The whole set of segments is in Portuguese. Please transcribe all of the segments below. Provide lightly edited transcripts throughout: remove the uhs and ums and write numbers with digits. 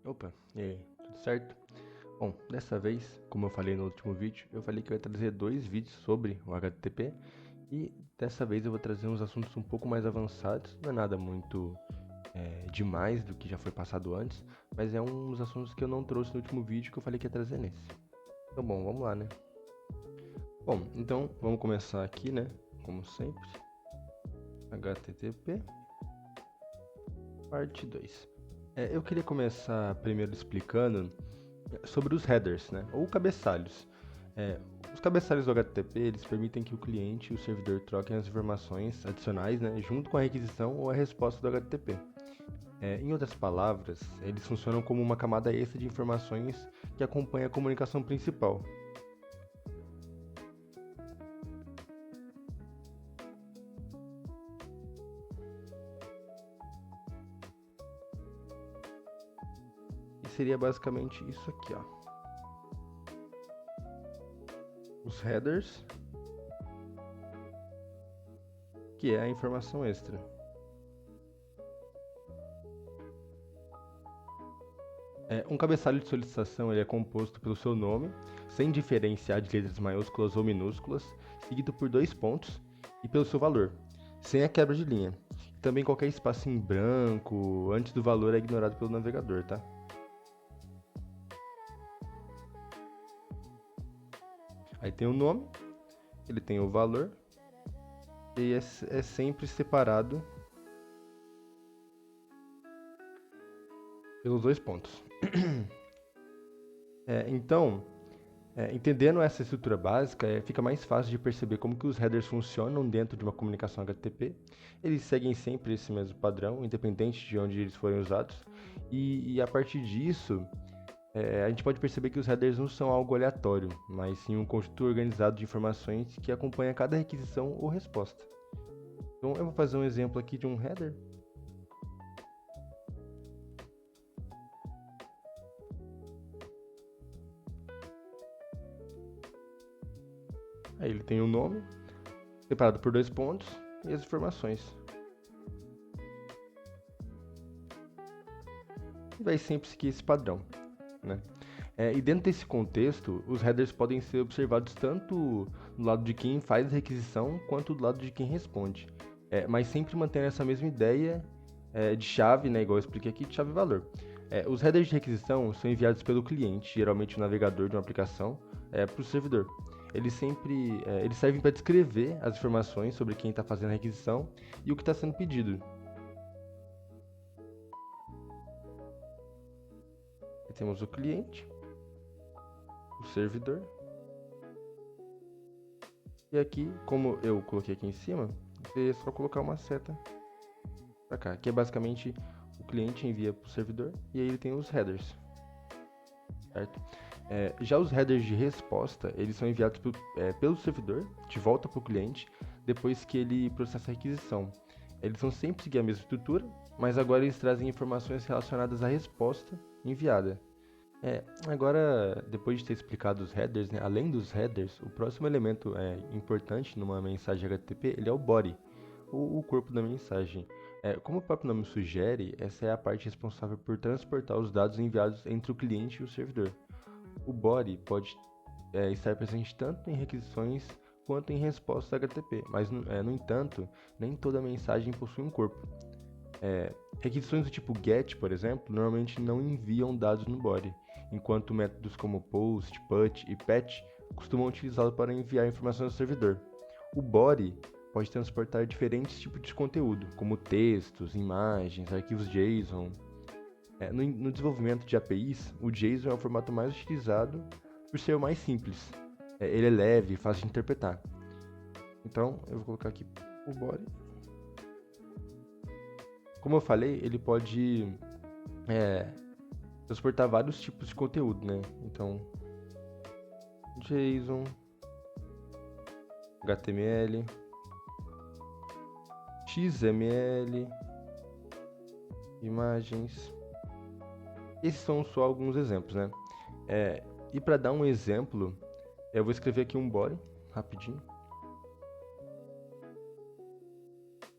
Opa, e aí, tudo certo? Bom, dessa vez, como eu falei no último vídeo, eu falei que eu ia trazer dois vídeos sobre o HTTP e dessa vez eu vou trazer uns assuntos um pouco mais avançados, não é nada muito demais do que já foi passado antes, mas é uns assuntos que eu não trouxe no último vídeo que eu falei que ia trazer nesse. Então, bom, vamos lá, né? Bom, então vamos começar aqui, né? Como sempre, HTTP, parte 2. Eu queria começar primeiro explicando sobre os headers, né, ou cabeçalhos. É, os cabeçalhos do HTTP eles permitem que o cliente e o servidor troquem as informações adicionais, né, junto com a requisição ou a resposta do HTTP. Em outras palavras, eles funcionam como uma camada extra de informações que acompanha a comunicação principal. E seria basicamente isso aqui, ó. Os headers, que é a informação extra. Um cabeçalho de solicitação ele é composto pelo seu nome, sem diferenciar de letras maiúsculas ou minúsculas, seguido por dois pontos, e pelo seu valor, sem a quebra de linha. Também qualquer espaço em branco antes do valor é ignorado pelo navegador, tá? Aí tem o nome, ele tem o valor, e é sempre separado pelos dois pontos. Então, entendendo essa estrutura básica, fica mais fácil de perceber como que os headers funcionam dentro de uma comunicação HTTP. Eles seguem sempre esse mesmo padrão, independente de onde eles forem usados. E a partir disso, a gente pode perceber que os headers não são algo aleatório, mas sim um conjunto organizado de informações que acompanha cada requisição ou resposta. Então eu vou fazer um exemplo aqui de um header. Aí ele tem o nome, separado por dois pontos, e as informações. E vai sempre seguir esse padrão, né? E dentro desse contexto, os headers podem ser observados tanto do lado de quem faz a requisição quanto do lado de quem responde. Mas sempre mantendo essa mesma ideia de chave, né, igual eu expliquei aqui, de chave e valor. Os headers de requisição são enviados pelo cliente, geralmente o navegador de uma aplicação, para o servidor. Eles servem para descrever as informações sobre quem está fazendo a requisição e o que está sendo pedido. Aí temos o cliente, o servidor. E aqui, como eu coloquei aqui em cima, é só colocar uma seta para cá, que é basicamente o cliente envia para o servidor e aí ele tem os headers, certo? Já os headers de resposta, eles são enviados pelo servidor de volta para o cliente depois que ele processa a requisição. Eles vão sempre seguir a mesma estrutura, mas agora eles trazem informações relacionadas à resposta enviada. Agora, depois de ter explicado os headers, né, além dos headers, o próximo elemento importante numa mensagem HTTP, ele é o body, o corpo da mensagem. Como o próprio nome sugere, essa é a parte responsável por transportar os dados enviados entre o cliente e o servidor. O body pode estar presente tanto em requisições quanto em respostas HTTP, mas, no entanto, nem toda mensagem possui um corpo. Requisições do tipo GET, por exemplo, normalmente não enviam dados no body, enquanto métodos como POST, PUT e PATCH costumam utilizá-lo para enviar informações ao servidor. O body pode transportar diferentes tipos de conteúdo, como textos, imagens, arquivos JSON. No desenvolvimento de APIs, o JSON é o formato mais utilizado por ser o mais simples. Ele é leve e fácil de interpretar. Então, eu vou colocar aqui o body. Como eu falei, ele pode transportar vários tipos de conteúdo, né? Então, JSON, HTML, XML, imagens. Esses são só alguns exemplos, né? E para dar um exemplo, eu vou escrever aqui um body, rapidinho.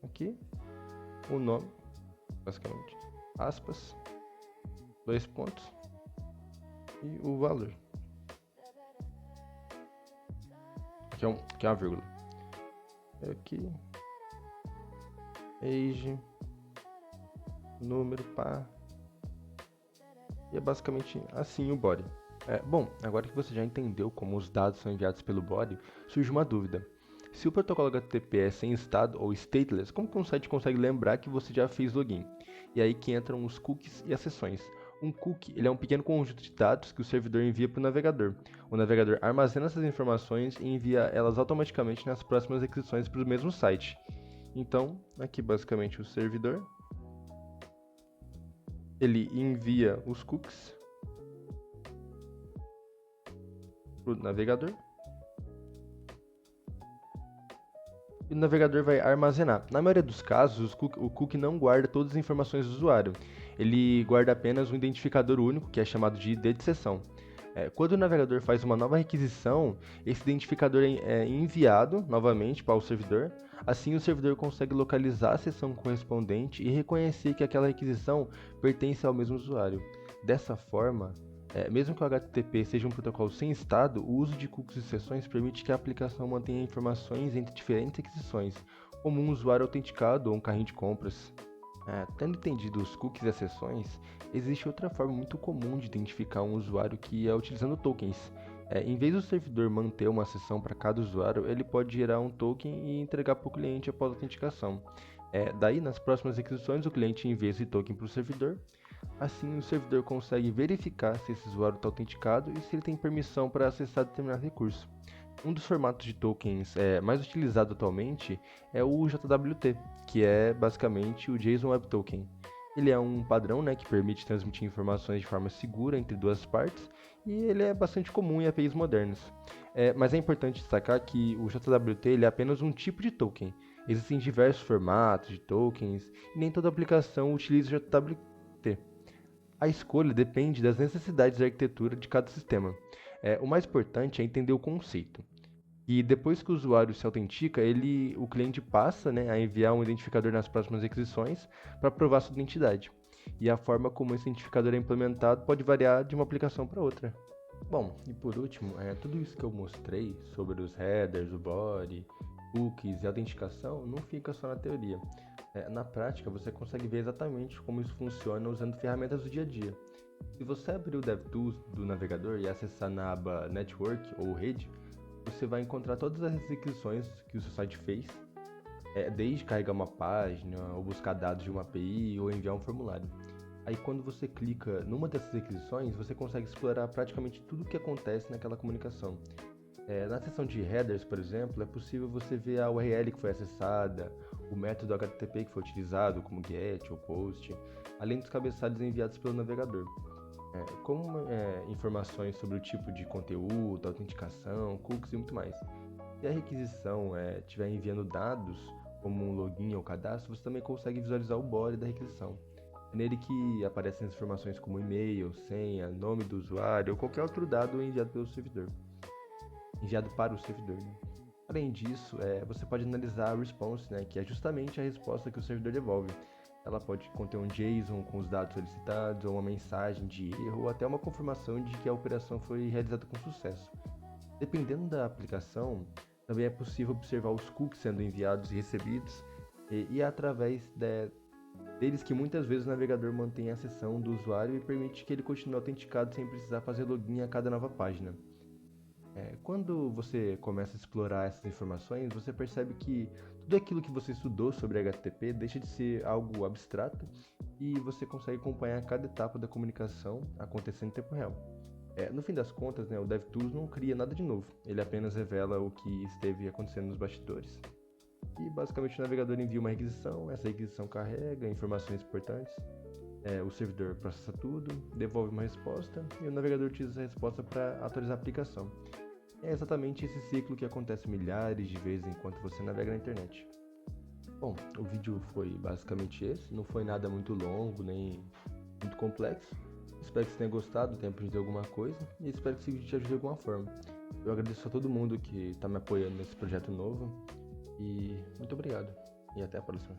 Aqui, o nome, basicamente, aspas. dois pontos e o valor, que é uma vírgula. Aqui, age, número, pá. E é basicamente assim o body. Bom, agora que você já entendeu como os dados são enviados pelo body, surge uma dúvida. Se o protocolo HTTP é sem estado ou stateless, como que um site consegue lembrar que você já fez login? E aí que entram os cookies e as sessões. Um cookie ele é um pequeno conjunto de dados que o servidor envia para o navegador. O navegador armazena essas informações e envia elas automaticamente nas próximas requisições para o mesmo site. Então, aqui basicamente o servidor ele envia os cookies para o navegador e o navegador vai armazenar. Na maioria dos casos, o cookie não guarda todas as informações do usuário. Ele guarda apenas um identificador único, que é chamado de ID de sessão. Quando o navegador faz uma nova requisição, esse identificador é enviado novamente para o servidor. Assim, o servidor consegue localizar a sessão correspondente e reconhecer que aquela requisição pertence ao mesmo usuário. Dessa forma, mesmo que o HTTP seja um protocolo sem estado, o uso de cookies e sessões permite que a aplicação mantenha informações entre diferentes requisições, como um usuário autenticado ou um carrinho de compras. Tendo entendido os cookies e as sessões, existe outra forma muito comum de identificar um usuário que é utilizando tokens. Em vez do servidor manter uma sessão para cada usuário, ele pode gerar um token e entregar para o cliente após a autenticação. Daí, nas próximas requisições, o cliente envia esse token para o servidor. Assim, o servidor consegue verificar se esse usuário está autenticado e se ele tem permissão para acessar determinado recurso. Um dos formatos de tokens mais utilizado atualmente é o JWT, que é basicamente o JSON Web Token. Ele é um padrão, que permite transmitir informações de forma segura entre duas partes e ele é bastante comum em APIs modernas. Mas é importante destacar que o JWT ele é apenas um tipo de token. Existem diversos formatos de tokens e nem toda aplicação utiliza JWT. A escolha depende das necessidades da arquitetura de cada sistema. O mais importante é entender o conceito. E depois que o usuário se autentica, o cliente passa, a enviar um identificador nas próximas requisições para provar sua identidade. E a forma como esse identificador é implementado pode variar de uma aplicação para outra. Bom, e por último, tudo isso que eu mostrei sobre os headers, o body, cookies e autenticação não fica só na teoria. Na prática, você consegue ver exatamente como isso funciona usando ferramentas do dia a dia. Se você abrir o DevTools do navegador e acessar na aba Network ou Rede, você vai encontrar todas as requisições que o seu site fez, desde carregar uma página, ou buscar dados de uma API, ou enviar um formulário. Aí quando você clica numa dessas requisições, você consegue explorar praticamente tudo o que acontece naquela comunicação. Na seção de headers, por exemplo, é possível você ver a URL que foi acessada, o método HTTP que foi utilizado, como GET ou POST, além dos cabeçalhos enviados pelo navegador. Como informações sobre o tipo de conteúdo, autenticação, cookies e muito mais. Se a requisição estiver enviando dados, como um login ou cadastro, você também consegue visualizar o body da requisição. É nele que aparecem as informações como e-mail, senha, nome do usuário ou qualquer outro dado enviado pelo servidor. Enviado para o servidor. Além disso, você pode analisar a response, que é justamente a resposta que o servidor devolve. Ela pode conter um JSON com os dados solicitados, ou uma mensagem de erro, ou até uma confirmação de que a operação foi realizada com sucesso. Dependendo da aplicação, também é possível observar os cookies sendo enviados e recebidos, e é através deles que muitas vezes o navegador mantém a sessão do usuário e permite que ele continue autenticado sem precisar fazer login a cada nova página. Quando você começa a explorar essas informações, você percebe que tudo aquilo que você estudou sobre HTTP deixa de ser algo abstrato e você consegue acompanhar cada etapa da comunicação acontecendo em tempo real. No fim das contas, o DevTools não cria nada de novo, ele apenas revela o que esteve acontecendo nos bastidores. E basicamente o navegador envia uma requisição, essa requisição carrega informações importantes, o servidor processa tudo, devolve uma resposta e o navegador utiliza essa resposta para atualizar a aplicação. É exatamente esse ciclo que acontece milhares de vezes enquanto você navega na internet. Bom, o vídeo foi basicamente esse, não foi nada muito longo nem muito complexo. Espero que você tenha gostado, tenha aprendido alguma coisa e espero que esse vídeo te ajude de alguma forma. Eu agradeço a todo mundo que está me apoiando nesse projeto novo e muito obrigado e até a próxima.